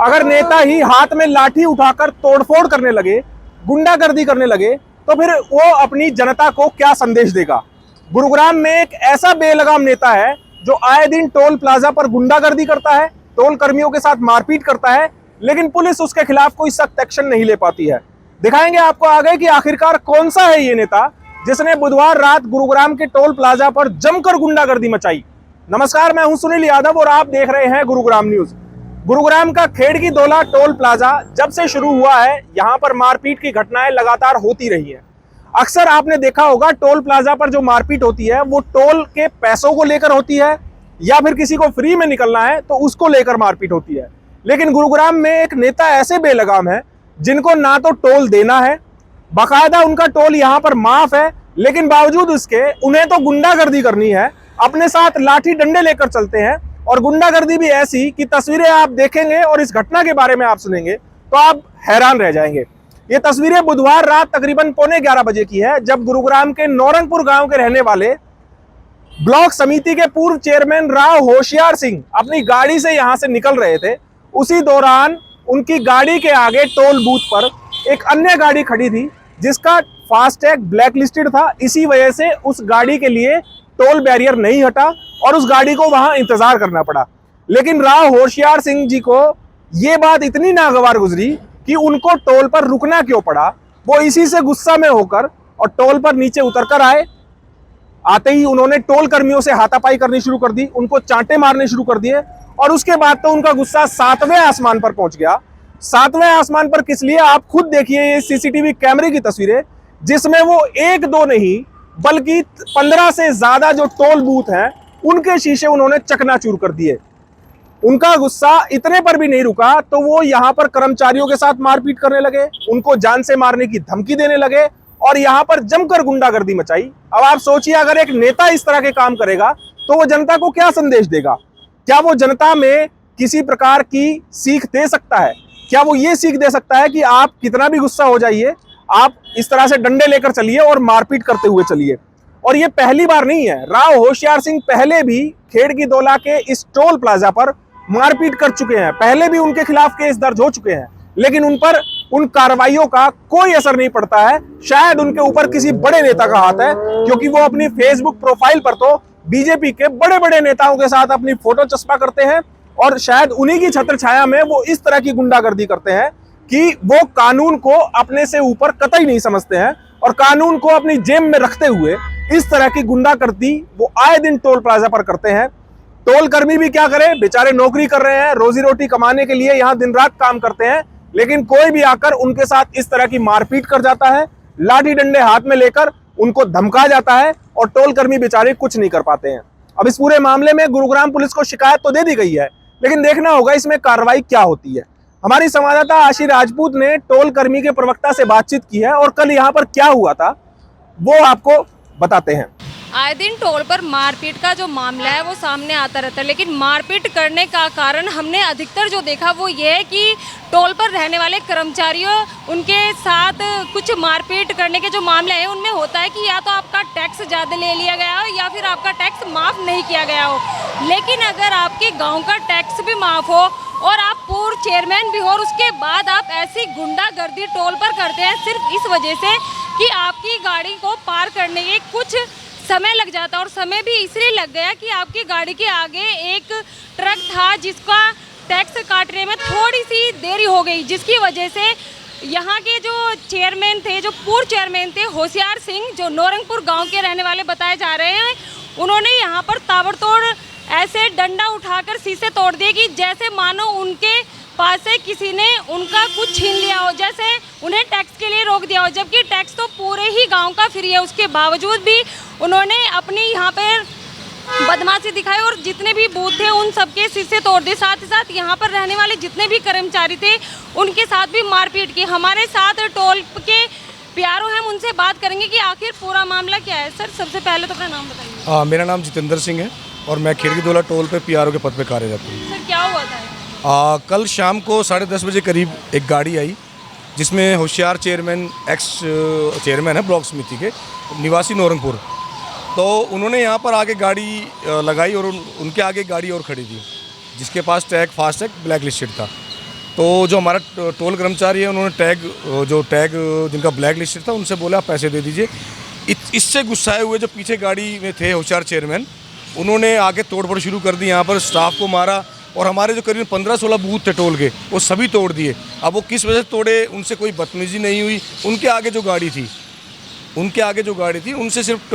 अगर नेता ही हाथ में लाठी उठाकर तोड़फोड़ करने लगे, गुंडागर्दी करने लगे, तो फिर वो अपनी जनता को क्या संदेश देगा। गुरुग्राम में एक ऐसा बेलगाम नेता है जो आए दिन टोल प्लाजा पर गुंडागर्दी करता है, टोल कर्मियों के साथ मारपीट करता है, लेकिन पुलिस उसके खिलाफ कोई सख्त एक्शन नहीं ले पाती है। दिखाएंगे आपको आगे कि आखिरकार कौन सा है ये नेता जिसने बुधवार रात गुरुग्राम के टोल प्लाजा पर जमकर गुंडागर्दी मचाई। नमस्कार, मैं हूं सुनील यादव और आप देख रहे हैं गुरुग्राम न्यूज। गुरुग्राम का खेड़की दोला टोल प्लाजा जब से शुरू हुआ है, यहां पर मारपीट की घटनाएं लगातार होती रही हैं। अक्सर आपने देखा होगा टोल प्लाजा पर जो मारपीट होती है वो टोल के पैसों को लेकर होती है या फिर किसी को फ्री में निकलना है तो उसको लेकर मारपीट होती है। लेकिन गुरुग्राम में एक नेता ऐसे बेलगाम है जिनको ना तो टोल देना है, बाकायदा उनका टोल यहां पर माफ है, लेकिन बावजूद उसके उन्हें तो गुंडागर्दी करनी है, अपने साथ लाठी डंडे लेकर चलते हैं। और गुंडागर्दी भी ऐसी कि तस्वीरें आप देखेंगे और इस घटना के बारे में आप सुनेंगे तो आप हैरान रह जाएंगे। ये तस्वीरें बुधवार रात तकरीबन 11:15 बजे की है, जब गुरुग्राम के नौरंगपुर गांव के रहने वाले ब्लॉक समिति के पूर्व चेयरमैन राव होशियार सिंह अपनी गाड़ी से यहां से निकल रहे थे। उसी दौरान उनकी गाड़ी के आगे टोल बूथ पर एक अन्य गाड़ी खड़ी थी जिसका फास्टैग ब्लैक लिस्टेड था। इसी वजह से उस गाड़ी के लिए टोल बैरियर नहीं हटा और उस गाड़ी को वहां इंतजार करना पड़ा। लेकिन राव होशियार सिंह जी को यह बात इतनी नागवार गुजरी कि उनको टोल पर रुकना क्यों पड़ा। वो इसी से गुस्सा में होकर और टोल पर नीचे उतरकर आए। आते ही उन्होंने टोल कर्मियों से हाथापाई करनी शुरू कर दी, उनको चांटे मारने शुरू कर दिए और उसके बाद तो उनका गुस्सा 7वें आसमान पर पहुंच गया। 7वें आसमान पर किस लिए, आप खुद देखिए ये सीसीटीवी कैमरे की तस्वीरें, जिसमें वो एक दो नहीं बल्कि 15 से ज्यादा जो टोल बूथ हैं उनके शीशे उन्होंने चकनाचूर कर दिए। उनका गुस्सा इतने पर भी नहीं रुका तो वो यहां पर कर्मचारियों के साथ मारपीट करने लगे, उनको जान से मारने की धमकी देने लगे और यहां पर जमकर गुंडागर्दी मचाई। अब आप सोचिए, अगर एक नेता इस तरह के काम करेगा तो वो जनता को क्या संदेश देगा। क्या वो जनता में किसी प्रकार की सीख दे सकता है? क्या वो ये सीख दे सकता है कि आप कितना भी गुस्सा हो जाइए, आप इस तरह से डंडे लेकर चलिए और मारपीट करते हुए चलिए। और ये पहली बार नहीं है, राव होशियार सिंह पहले भी खेड़की दोला के इस टोल प्लाजा पर मारपीट कर चुके हैं, पहले भी उनके खिलाफ केस दर्ज हो चुके हैं, लेकिन उन पर उन कार्रवाइयों का कोई असर नहीं पड़ता है। शायद उनके ऊपर किसी बड़े नेता का हाथ है, क्योंकि वो अपनी फेसबुक प्रोफाइल पर तो बीजेपी के बड़े बड़े नेताओं के साथ अपनी फोटो चस्पा करते हैं और शायद उन्हीं की छत्र छाया में वो इस तरह की गुंडागर्दी करते हैं कि वो कानून को अपने से ऊपर कतई नहीं समझते हैं और कानून को अपनी जेब में रखते हुए इस तरह की गुंडागर्दी वो आए दिन टोल प्लाजा पर करते हैं। टोल कर्मी भी क्या करें, बेचारे नौकरी कर रहे हैं, रोजी रोटी कमाने के लिए यहाँ दिन रात काम करते हैं, लेकिन कोई भी आकर उनके साथ इस तरह की मारपीट कर जाता है, लाठी डंडे हाथ में लेकर उनको धमका जाता है और टोल कर्मी बेचारे कुछ नहीं कर पाते हैं। अब इस पूरे मामले में गुरुग्राम पुलिस को शिकायत तो दे दी गई है, लेकिन देखना होगा इसमें कार्रवाई क्या होती है। हमारी संवाददाता आशी राजपूत ने टोल कर्मी के प्रवक्ता से बातचीत की है और कल यहाँ पर क्या हुआ था वो आपको बताते हैं। आए दिन टोल पर मारपीट का जो मामला है वो सामने आता रहता है, लेकिन मारपीट करने का कारण हमने अधिकतर जो देखा वो ये है कि टोल पर रहने वाले कर्मचारियों उनके साथ कुछ मारपीट करने के जो मामले हैं उनमें होता है कि या तो आपका टैक्स ज़्यादा ले लिया गया हो या फिर आपका टैक्स माफ़ नहीं किया गया हो। लेकिन अगर आपके गाँव का टैक्स भी माफ़ हो और आप पूर्व चेयरमैन भी हो और उसके बाद आप ऐसी गुंडागर्दी टोल पर करते हैं सिर्फ इस वजह से कि आपकी गाड़ी को पार करने के कुछ समय लग जाता है। और समय भी इसलिए लग गया कि आपकी गाड़ी के आगे एक ट्रक था जिसका टैक्स काटने में थोड़ी सी देरी हो गई, जिसकी वजह से यहाँ के जो चेयरमैन थे, जो पूर्व चेयरमैन थे होशियार सिंह, जो नौरंगपुर गांव के रहने वाले बताए जा रहे हैं, उन्होंने यहाँ पर ताबड़तोड़ ऐसे डंडा उठाकर शीशे तोड़ दिए कि जैसे मानो उनके पास से किसी ने उनका कुछ छीन लिया हो, जैसे उन्हें टैक्स के लिए रोक दिया हो, जबकि टैक्स तो पूरे ही गांव का फ्री है। उसके बावजूद भी उन्होंने अपनी यहाँ पर बदमाशी दिखाई और जितने भी बूथ थे उन सबके शीशे तोड़ दिए। साथ ही साथ यहाँ पर रहने वाले जितने भी कर्मचारी थे उनके साथ भी मारपीट की। हमारे साथ टोल के प्यारो हैं, उनसे बात करेंगे कि आखिर पूरा मामला क्या है। सर, सबसे पहले तो अपना नाम बताइए। मेरा नाम जितेंद्र सिंह है और मैं खेड़की दोला टोल पे पीआरओ के पद पे कार्यरत हूँ। सर, क्या हुआ था? कल शाम को 10:30 बजे करीब एक गाड़ी आई जिसमें होशियार चेयरमैन, एक्स चेयरमैन है ब्लॉक समिति के, निवासी नौरंगपुर, तो उन्होंने यहाँ पर आके गाड़ी लगाई और उनके आगे गाड़ी और खड़ी थी जिसके पास फास्टैग ब्लैक लिस्टेड था। तो जो हमारा टोल कर्मचारी है उन्होंने टैग जिनका ब्लैक लिस्टेड था उनसे बोला आप पैसे दे दीजिए। इससे गुस्साए हुए जो पीछे गाड़ी में थे होशियार चेयरमैन, उन्होंने आगे तोड़फोड़ शुरू कर दी, यहाँ पर स्टाफ को मारा और हमारे जो करीब 15-16 बूथ थे टोल के वो सभी तोड़ दिए। अब वो किस वजह से तोड़े, उनसे कोई बदतमीजी नहीं हुई, उनके आगे जो गाड़ी थी उनसे सिर्फ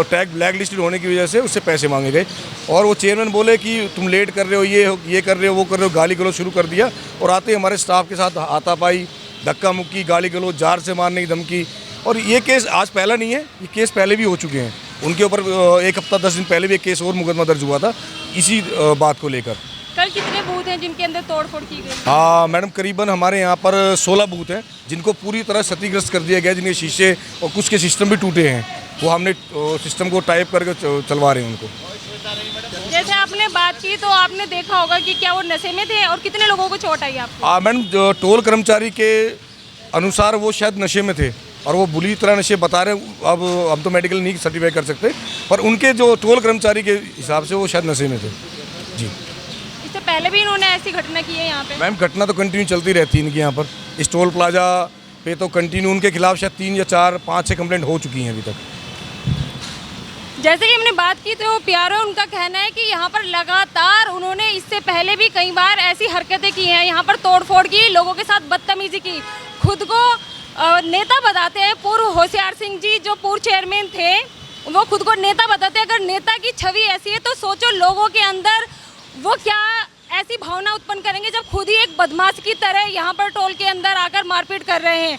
टैग ब्लैक लिस्टेड होने की वजह से उससे पैसे मांगे गए। और वो चेयरमैन बोले कि तुम लेट कर रहे हो, ये कर रहे हो, वो कर रहे हो, गाली गलौज शुरू कर दिया। और आते ही हमारे स्टाफ के साथ हाथापाई, धक्का मुक्की, गाली गलौज, जार से मारने की धमकी। और ये केस आज पहला नहीं है, ये केस पहले भी हो चुके हैं। उनके ऊपर 1 हफ्ता 10 दिन पहले भी एक केस और मुकदमा दर्ज हुआ था इसी बात को लेकर। कल कितने बूथ हैं जिनके अंदर तोड़फोड़ की गई? हाँ मैडम, करीबन हमारे यहाँ पर 16 बूथ हैं जिनको पूरी तरह क्षतिग्रस्त कर दिया गया, जिनके शीशे और कुछ के सिस्टम भी टूटे हैं। वो हमने सिस्टम को टाइप करके चलवा रहे हैं उनको। जैसे आपने बात की तो आपने देखा होगा कि क्या वो नशे में थे और कितने लोगों को चोट आई आपको? हाँ मैडम, जो टोल कर्मचारी के अनुसार वो शायद नशे में थे और वो बुरी तरह नशे बता रहे हैं। अब हम तो मेडिकल नहीं सर्टिफाई कर सकते, पर उनके जो टोल कर्मचारी के हिसाब से वो शायद नशे में थे जी। इससे पहले भी इन्होंने ऐसी घटना की है यहाँ पे? मैम घटना तो कंटिन्यू चलती रहती है इनकी यहाँ पर। इस टोल प्लाजा पे तो कंटिन्यू उनके खिलाफ शायद 3 या 4, 5-6 कंप्लेंट हो चुकी हैं अभी तक। जैसे कि हमने बात की तो प्यारो उनका कहना है कि यहाँ पर लगातार उन्होंने इससे पहले भी कई बार ऐसी हरकतें की हैं, यहाँ पर तोड़फोड़ की, लोगों के साथ बदतमीजी की। खुद को नेता बताते हैं पूर्व होशियार सिंह जी, जो पूर्व चेयरमैन थे, वो खुद को नेता बताते हैं। अगर नेता की छवि ऐसी है तो सोचो लोगों के अंदर वो क्या ऐसी भावना उत्पन्न करेंगे जब खुद ही एक बदमाश की तरह यहाँ पर टोल के अंदर आकर मारपीट कर रहे हैं।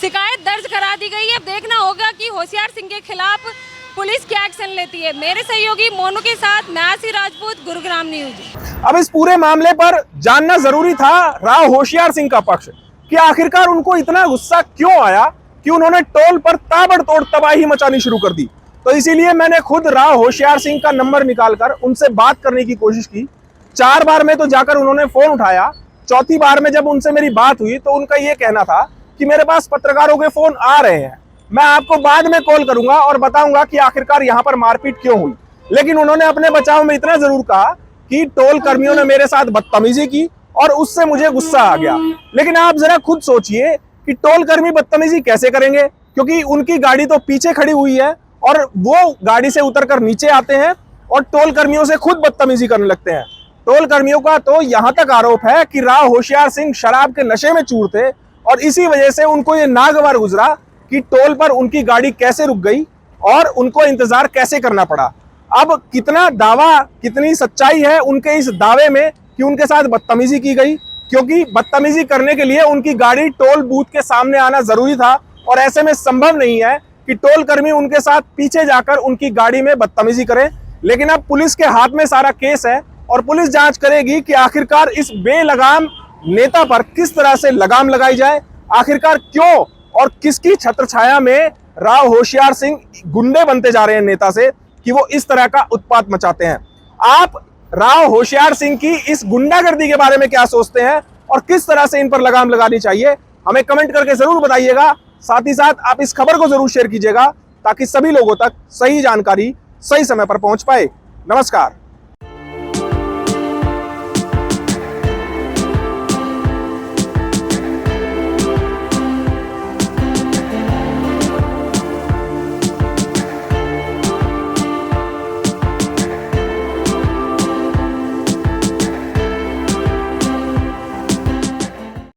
शिकायत दर्ज करा दी गई है, अब देखना होगा कि होशियार सिंह के खिलाफ पुलिस क्या एक्शन लेती है। मेरे सहयोगी मोनू के साथ मैं आसी राजपूत, गुरुग्राम न्यूज। अब इस पूरे मामले पर जानना जरूरी था राव होशियार सिंह का पक्ष कि आखिरकार उनको इतना गुस्सा क्यों आया कि उन्होंने टोल पर ताबड़तोड़ तबाही मचानी शुरू कर दी। तो इसीलिए मैंने खुद राव होशियार सिंह का नंबर निकालकर उनसे बात करने की कोशिश की। 4 बार में तो जाकर उन्होंने फोन उठाया, चौथी बार में जब उनसे मेरी बात हुई तो उनका यह कहना था कि मेरे पास पत्रकारों के फोन आ रहे हैं, मैं आपको बाद में कॉल करूंगा और बताऊंगा कि आखिरकार यहां पर मारपीट क्यों हुई। लेकिन उन्होंने अपने बचाव में इतना जरूर कहा कि टोल कर्मियों ने मेरे साथ बदतमीजी की और उससे मुझे गुस्सा आ गया। लेकिन आप जरा खुद सोचिए कि टोल कर्मी बदतमीजी कैसे करेंगे, क्योंकि उनकी गाड़ी तो पीछे खड़ी हुई है और वो गाड़ी से उतरकर नीचे आते हैं और टोल कर्मियों से खुद बदतमीजी करने लगते हैं। टोल कर्मियों का तो यहां तक आरोप है कि राव होशियार सिंह शराब के नशे में चूर थे और इसी वजह से उनको ये नागवार गुजरा कि टोल पर उनकी गाड़ी कैसे रुक गई और उनको इंतजार कैसे करना पड़ा। अब कितना दावा, कितनी सच्चाई है उनके इस दावे में कि उनके साथ बदतमीजी की गई, क्योंकि बदतमीजी करने के लिए उनकी गाड़ी टोल बूथ के सामने आना जरूरी था और ऐसे में संभव नहीं है कि टोल कर्मी उनके साथ पीछे जाकर उनकी गाड़ी में बदतमीजी करें। लेकिन अब पुलिस के हाथ में सारा केस है और पुलिस जांच करेगी कि आखिरकार इस बेलगाम नेता पर किस तरह से लगाम लगाई जाए, आखिरकार क्यों और किसकी छत्रछाया में राव होशियार सिंह गुंडे बनते जा रहे हैं नेता से कि वो इस तरह का उत्पात मचाते हैं। आप राव होशियार सिंह की इस गुंडागर्दी के बारे में क्या सोचते हैं और किस तरह से इन पर लगाम लगानी चाहिए, हमें कमेंट करके जरूर बताइएगा। साथ ही साथ आप इस खबर को जरूर शेयर कीजिएगा ताकि सभी लोगों तक सही जानकारी सही समय पर पहुंच पाए। नमस्कार।